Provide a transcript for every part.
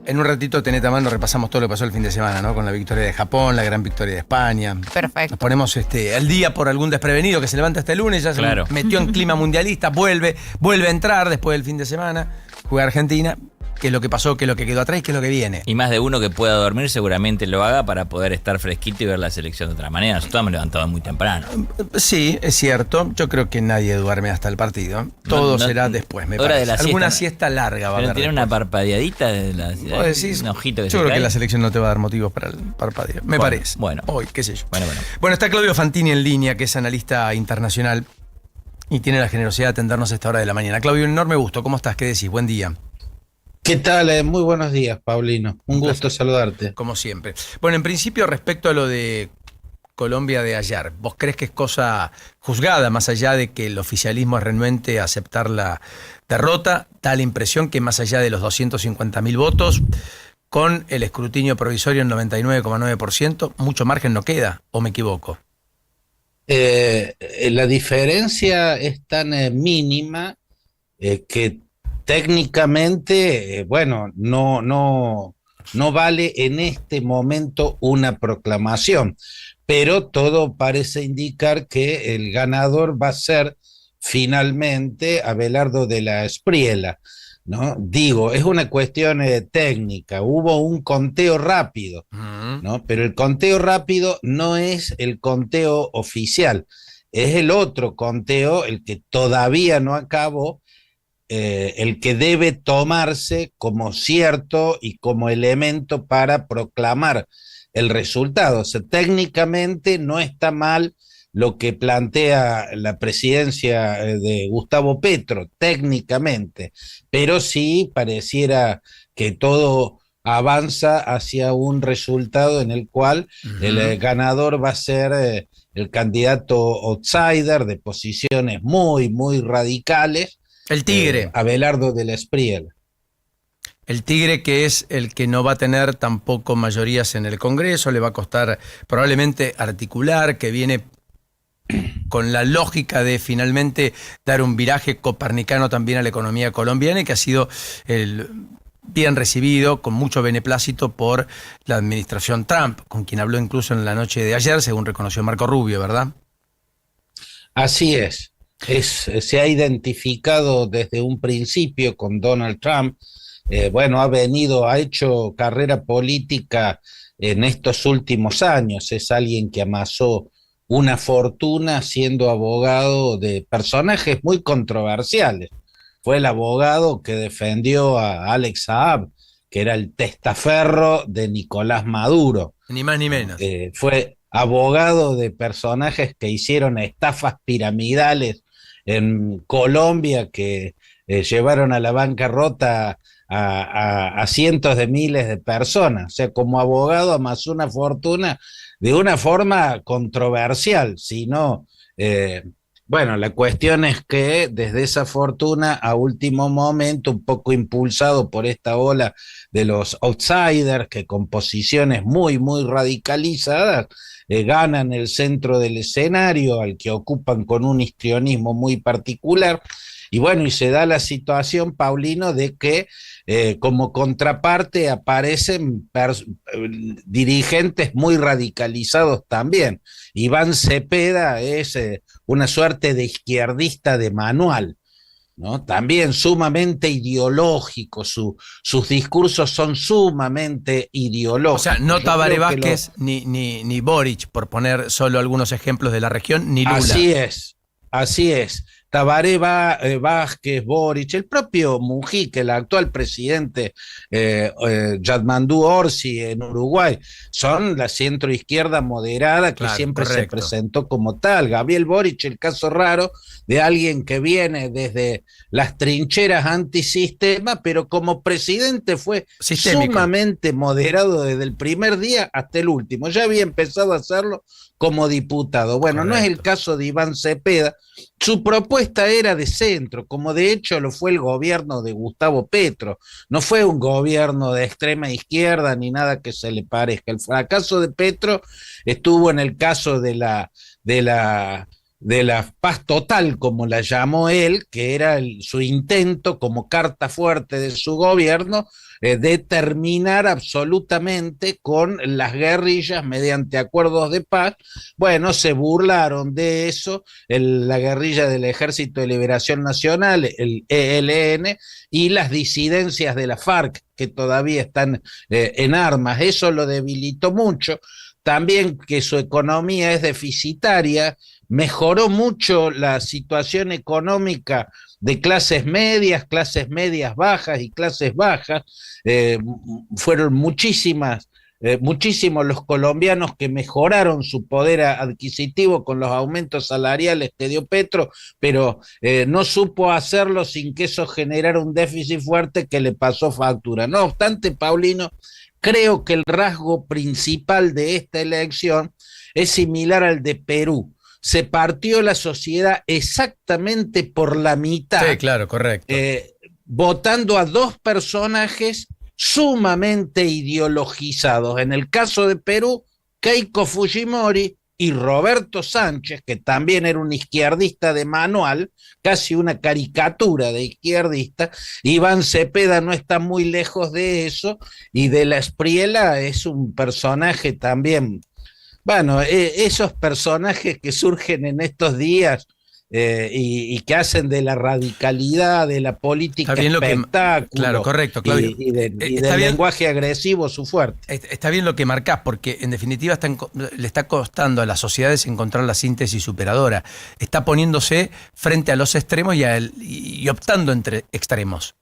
En un ratito, tenete a mano, repasamos todo lo que pasó el fin de semana, ¿no? Con la victoria de Japón, la gran victoria de España. Perfecto. Nos ponemos al día por algún desprevenido que se levanta este lunes, ya Claro. se metió en clima mundialista, vuelve a entrar después del fin de semana, juega Argentina. Qué es lo que pasó, qué es lo que quedó atrás y qué es lo que viene. Y más de uno que pueda dormir seguramente lo haga para poder estar fresquito y ver la selección de otra manera. Nosotros me levantado muy temprano. Sí, es cierto. Yo creo que nadie duerme hasta el partido. Todo será después, me hora parece. De la Alguna siesta larga va a pero haber. tiene después. una parpadeadita de ¿Vos decís? un ojito que yo se creo cae. que la selección no te va a dar motivos para el parpadeo. Me parece. Bueno. Hoy, qué sé yo. Bueno. Bueno, está Claudio Fantini en línea, que es analista internacional y tiene la generosidad de atendernos a esta hora de la mañana. Claudio, un enorme gusto. ¿Cómo estás? ¿Qué decís? Buen día. ¿Qué tal? Muy buenos días, Paulino. Un gusto saludarte. Como siempre. Bueno, en principio, respecto a lo de Colombia de ayer, ¿vos crees que es cosa juzgada, más allá de que el oficialismo es renuente a aceptar la derrota? Da la impresión que más allá de los 250.000 votos, con el escrutinio provisorio en 99,9%, mucho margen no queda, ¿o me equivoco? La diferencia es tan mínima que técnicamente, no vale en este momento una proclamación, pero todo parece indicar que el ganador va a ser finalmente Abelardo de la Espriella, ¿no? Digo, es una cuestión técnica, hubo un conteo rápido, ¿no? Pero el conteo rápido no es el conteo oficial, es el otro conteo, el que todavía no acabó, el que debe tomarse como cierto y como elemento para proclamar el resultado. O sea, técnicamente no está mal lo que plantea la presidencia de Gustavo Petro, técnicamente, pero sí pareciera que todo avanza hacia un resultado en el cual el ganador va a ser el candidato outsider de posiciones muy, muy radicales, El Tigre. Abelardo de la Espriella. El Tigre, que es el que no va a tener tampoco mayorías en el Congreso, le va a costar probablemente articular, que viene con la lógica de finalmente dar un viraje copernicano también a la economía colombiana y que ha sido bien recibido, con mucho beneplácito por la administración Trump, con quien habló incluso en la noche de ayer, según reconoció Marco Rubio, ¿verdad? Así es. Se ha identificado desde un principio con Donald Trump. Ha hecho carrera política en estos últimos años. Es alguien que amasó una fortuna siendo abogado de personajes muy controversiales. Fue el abogado que defendió a Alex Saab, que era el testaferro de Nicolás Maduro. Ni más ni menos. Fue abogado de personajes que hicieron estafas piramidales en Colombia, que llevaron a la bancarrota a cientos de miles de personas. O sea, como abogado amasó una fortuna de una forma controversial, sino, la cuestión es que desde esa fortuna a último momento, un poco impulsado por esta ola de los outsiders, que con posiciones muy, muy radicalizadas, ganan el centro del escenario, al que ocupan con un histrionismo muy particular. Y se da la situación, Paulino, de que como contraparte aparecen dirigentes muy radicalizados también. Iván Cepeda es una suerte de izquierdista de manual, ¿no? También sumamente ideológico, sus discursos son sumamente ideológicos. O sea, no Tabaré Vázquez ni Boric, por poner solo algunos ejemplos de la región, ni Lula. Así es. Tabaré Vázquez, Boric, el propio Mujica, el actual presidente Yadmandú Orsi en Uruguay, son la centroizquierda moderada que siempre se presentó como tal. Gabriel Boric, el caso raro de alguien que viene desde las trincheras antisistema, pero como presidente fue sumamente moderado desde el primer día hasta el último. Ya había empezado a hacerlo como diputado. No es el caso de Iván Cepeda. Su propuesta era de centro, como de hecho lo fue el gobierno de Gustavo Petro. No fue un gobierno de extrema izquierda ni nada que se le parezca. El fracaso de Petro estuvo en el caso de la de la paz total, como la llamó él, que era su intento como carta fuerte de su gobierno, de terminar absolutamente con las guerrillas mediante acuerdos de paz. Bueno, se burlaron de eso, la guerrilla del Ejército de Liberación Nacional, el ELN, y las disidencias de la FARC, que todavía están en armas. Eso lo debilitó mucho. También que su economía es deficitaria, mejoró mucho la situación económica de clases medias bajas y clases bajas. Fueron muchísimos los colombianos que mejoraron su poder adquisitivo con los aumentos salariales que dio Petro, pero no supo hacerlo sin que eso generara un déficit fuerte que le pasó factura. No obstante, Paulino, creo que el rasgo principal de esta elección es similar al de Perú. Se partió la sociedad exactamente por la mitad. Sí, claro, correcto. Votando a dos personajes sumamente ideologizados. En el caso de Perú, Keiko Fujimori y Roberto Sánchez, que también era un izquierdista de manual, casi una caricatura de izquierdista. Iván Cepeda no está muy lejos de eso, y De la Espriella es un personaje también. Bueno, esos personajes que surgen en estos días y que hacen de la radicalidad, de la política espectáculo, claro, correcto, Claudio. y del lenguaje agresivo su fuerte. Está bien lo que marcás, porque en definitiva le está costando a las sociedades encontrar la síntesis superadora. Está poniéndose frente a los extremos y optando entre extremos.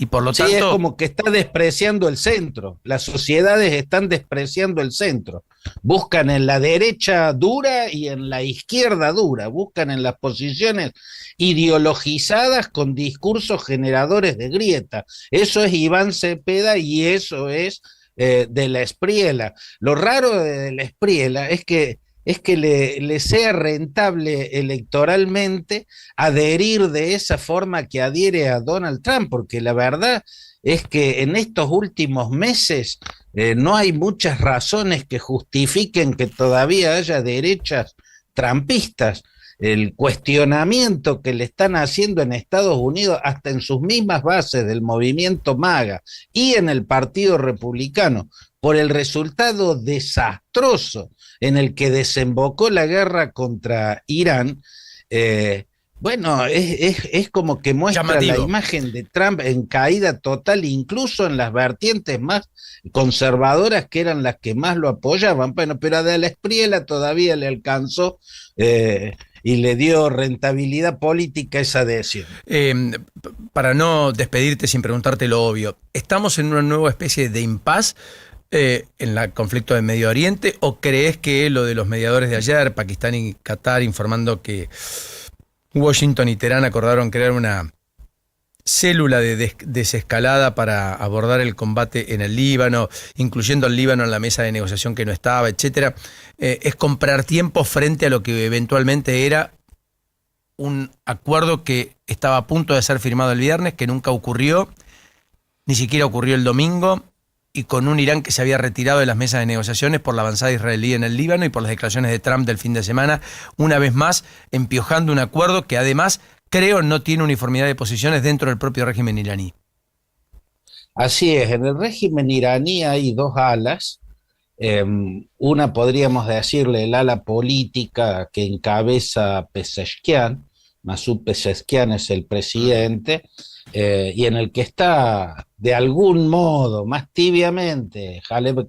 Y por lo tanto, es como que está despreciando el centro. Las sociedades están despreciando el centro. Buscan en la derecha dura y en la izquierda dura. Buscan en las posiciones ideologizadas con discursos generadores de grieta. Eso es Iván Cepeda y eso es De la Espriella. Lo raro de la Espriella es que le sea rentable electoralmente adherir de esa forma que adhiere a Donald Trump, porque la verdad es que en estos últimos meses no hay muchas razones que justifiquen que todavía haya derechas trumpistas. El cuestionamiento que le están haciendo en Estados Unidos, hasta en sus mismas bases del movimiento MAGA y en el Partido Republicano, por el resultado desastroso en el que desembocó la guerra contra Irán, bueno, es como que muestra llamativo. La imagen de Trump en caída total, incluso en las vertientes más conservadoras, que eran las que más lo apoyaban. Bueno, pero a De la Espriella todavía le alcanzó y le dio rentabilidad política esa adhesión. Para no despedirte sin preguntarte lo obvio, ¿estamos en una nueva especie de impas en el conflicto de Medio Oriente, o crees que lo de los mediadores de ayer, Pakistán y Qatar, informando que Washington y Teherán acordaron crear una célula de desescalada para abordar el combate en el Líbano, incluyendo al Líbano en la mesa de negociación que no estaba, etcétera, es comprar tiempo frente a lo que eventualmente era un acuerdo que estaba a punto de ser firmado el viernes, que nunca ocurrió, ni siquiera ocurrió el domingo, y con un Irán que se había retirado de las mesas de negociaciones por la avanzada israelí en el Líbano y por las declaraciones de Trump del fin de semana, una vez más empiojando un acuerdo que además, creo, no tiene uniformidad de posiciones dentro del propio régimen iraní. Así es, en el régimen iraní hay dos alas. Una podríamos decirle el ala política que encabeza Pezeshkian. Masud Pezeshkian es el presidente, y en el que está de algún modo, más tibiamente, Khaled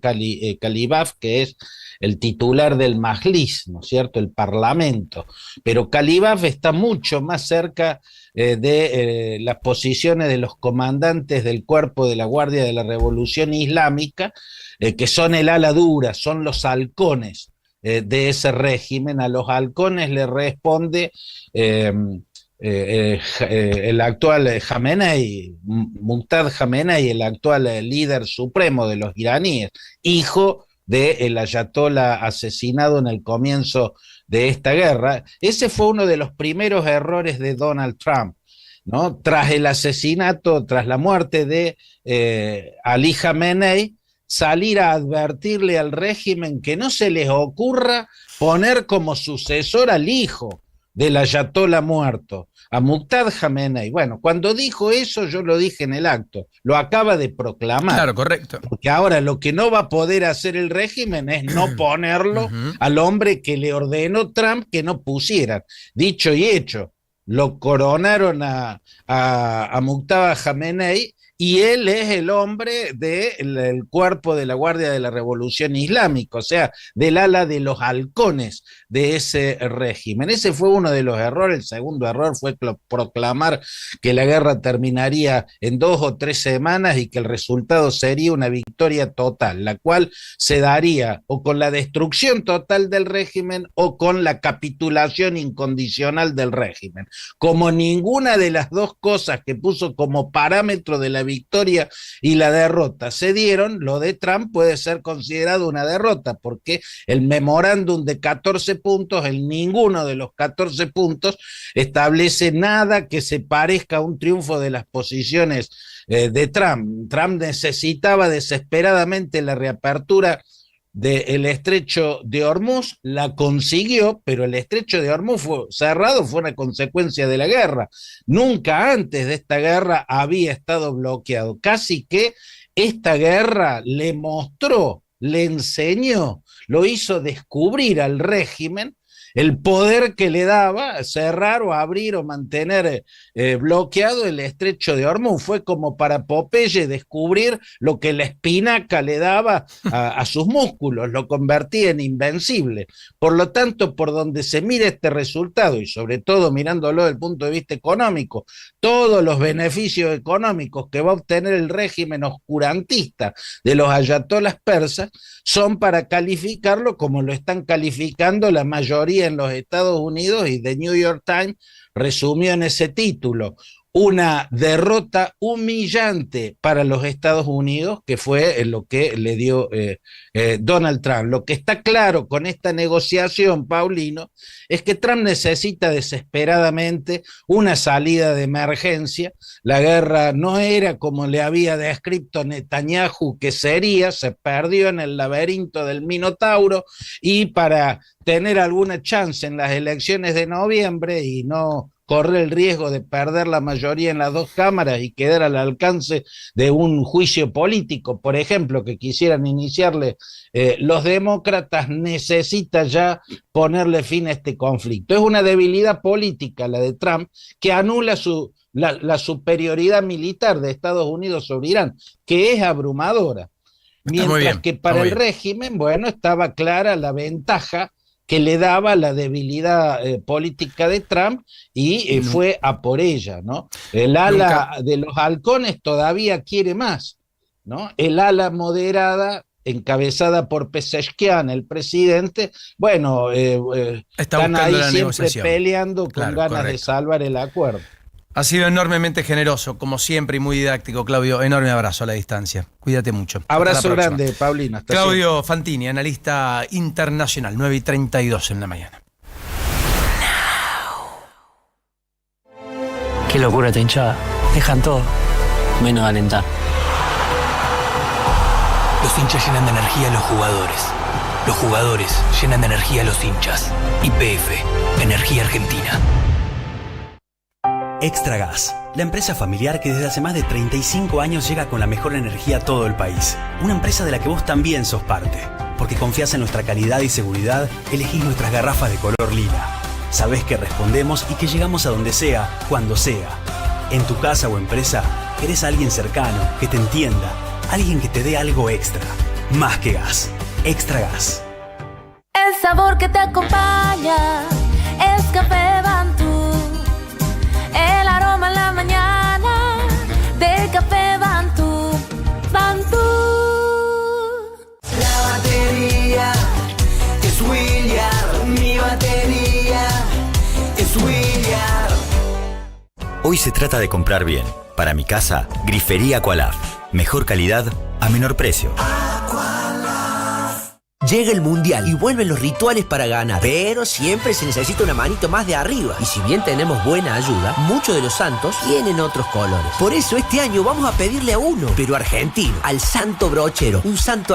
Khalibaf, que es el titular del Majlis, ¿no es cierto?, el Parlamento. Pero Khalibaf está mucho más cerca de las posiciones de los comandantes del cuerpo de la Guardia de la Revolución Islámica, que son el ala dura, son los halcones de ese régimen. A los halcones le responde el actual Jamenei, Muqtada Jamenei, el actual líder supremo de los iraníes, hijo del ayatolá asesinado en el comienzo de esta guerra. Ese fue uno de los primeros errores de Donald Trump, ¿no? Tras el asesinato, tras la muerte de Ali Jamenei, salir a advertirle al régimen que no se les ocurra poner como sucesor al hijo, del ayatolá muerto, a Muqtada Jamenei. Bueno, cuando dijo eso, yo lo dije en el acto, lo acaba de proclamar. Claro, correcto. Porque ahora lo que no va a poder hacer el régimen es no ponerlo al hombre que le ordenó Trump que no pusieran. Dicho y hecho, lo coronaron a Muqtada Jamenei, y él es el hombre del cuerpo de la Guardia de la Revolución Islámica, o sea, del ala de los halcones de ese régimen. Ese fue uno de los errores. El segundo error fue proclamar que la guerra terminaría en 2 o 3 semanas y que el resultado sería una victoria total, la cual se daría o con la destrucción total del régimen o con la capitulación incondicional del régimen. Como ninguna de las dos cosas que puso como parámetro de la victoria y la derrota se dieron, lo de Trump puede ser considerado una derrota, porque el memorándum de 14 puntos, en ninguno de los 14 puntos establece nada que se parezca a un triunfo de las posiciones de Trump. Trump necesitaba desesperadamente la reapertura del estrecho de Hormuz, la consiguió, pero el estrecho de Hormuz fue cerrado, fue una consecuencia de la guerra. Nunca antes de esta guerra había estado bloqueado. Casi que esta guerra le mostró, le enseñó, lo hizo descubrir al régimen el poder que le daba cerrar o abrir o mantener bloqueado el estrecho de Hormuz. Fue como para Popeye descubrir lo que la espinaca le daba a sus músculos, lo convertía en invencible. Por lo tanto, por donde se mire este resultado, y sobre todo mirándolo desde el punto de vista económico, todos los beneficios económicos que va a obtener el régimen oscurantista de los ayatolás persas son para calificarlo como lo están calificando la mayoría en los Estados Unidos, y The New York Times resumió en ese título: una derrota humillante para los Estados Unidos, que fue lo que le dio Donald Trump. Lo que está claro con esta negociación, Paulino, es que Trump necesita desesperadamente una salida de emergencia. La guerra no era como le había descrito Netanyahu que sería, se perdió en el laberinto del Minotauro, y para tener alguna chance en las elecciones de noviembre y no correr el riesgo de perder la mayoría en las dos cámaras y quedar al alcance de un juicio político, por ejemplo, que quisieran iniciarle los demócratas, necesita ya ponerle fin a este conflicto. Es una debilidad política la de Trump, que anula la superioridad militar de Estados Unidos sobre Irán, que es abrumadora. Mientras que para el régimen, bueno, estaba clara la ventaja que le daba la debilidad política de Trump, y fue a por ella, ¿no? El ala de los halcones todavía quiere más, ¿no? El ala moderada, encabezada por Pezeshkian, el presidente, bueno, están ahí siempre peleando con ganas de salvar el acuerdo. Ha sido enormemente generoso, como siempre, y muy didáctico, Claudio. Enorme abrazo a la distancia. Cuídate mucho. Abrazo grande, Paulina. Hasta Claudio siempre. Fantini, analista internacional, 9:32 en la mañana. Qué locura esta hinchada. Dejan todo, menos alentar. Los hinchas llenan de energía a los jugadores. Los jugadores llenan de energía a los hinchas. YPF, Energía Argentina. Extra Gas, la empresa familiar que desde hace más de 35 años llega con la mejor energía a todo el país. Una empresa de la que vos también sos parte. Porque confías en nuestra calidad y seguridad, elegís nuestras garrafas de color lila. Sabés que respondemos y que llegamos a donde sea, cuando sea. En tu casa o empresa, querés a alguien cercano, que te entienda, alguien que te dé algo extra. Más que gas. Extra Gas. El sabor que te acompaña es Café Bantú. El aroma en la mañana de Café Bantú. Bantú. La batería es Williard. Mi batería es Williard. Hoy se trata de comprar bien. Para mi casa, Grifería Aqualaf. Mejor calidad a menor precio. Llega el Mundial y vuelven los rituales para ganar, pero siempre se necesita una manito más de arriba. Y si bien tenemos buena ayuda, muchos de los santos tienen otros colores. Por eso este año vamos a pedirle a uno, pero argentino, al santo brochero, un santo